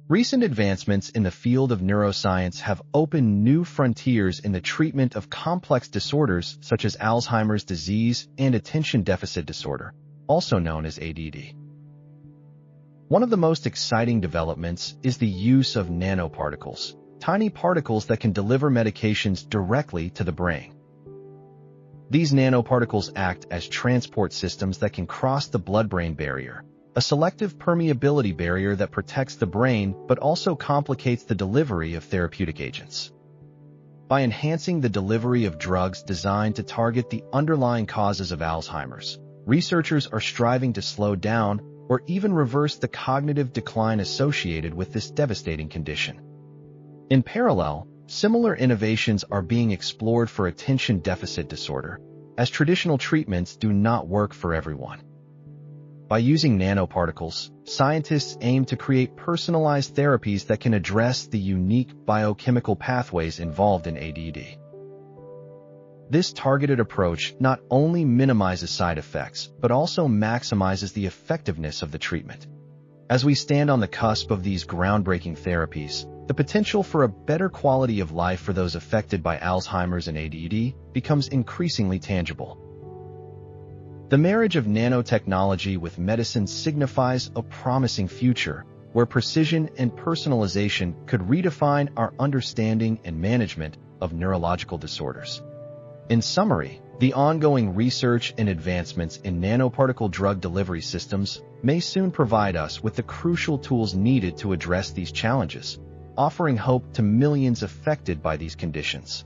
Recent advancements in the field of neuroscience have opened new frontiers in the treatment of complex disorders such as Alzheimer's disease and attention deficit disorder, also known as ADD. One of the most exciting developments is the use of nanoparticles, tiny particles that can deliver medications directly to the brain. These nanoparticles act as transport systems that can cross the blood-brain barrier, a selective permeability barrier that protects the brain but also complicates the delivery of therapeutic agents. By enhancing the delivery of drugs designed to target the underlying causes of Alzheimer's, researchers are striving to slow down or even reverse the cognitive decline associated with this devastating condition. In parallel, similar innovations are being explored for attention deficit disorder, as traditional treatments do not work for everyone. By using nanoparticles, scientists aim to create personalized therapies that can address the unique biochemical pathways involved in ADD. This targeted approach not only minimizes side effects, but also maximizes the effectiveness of the treatment. As we stand on the cusp of these groundbreaking therapies, the potential for a better quality of life for those affected by Alzheimer's and ADD becomes increasingly tangible. The marriage of nanotechnology with medicine signifies a promising future, where precision and personalization could redefine our understanding and management of neurological disorders. In summary, the ongoing research and advancements in nanoparticle drug delivery systems may soon provide us with the crucial tools needed to address these challenges, offering hope to millions affected by these conditions.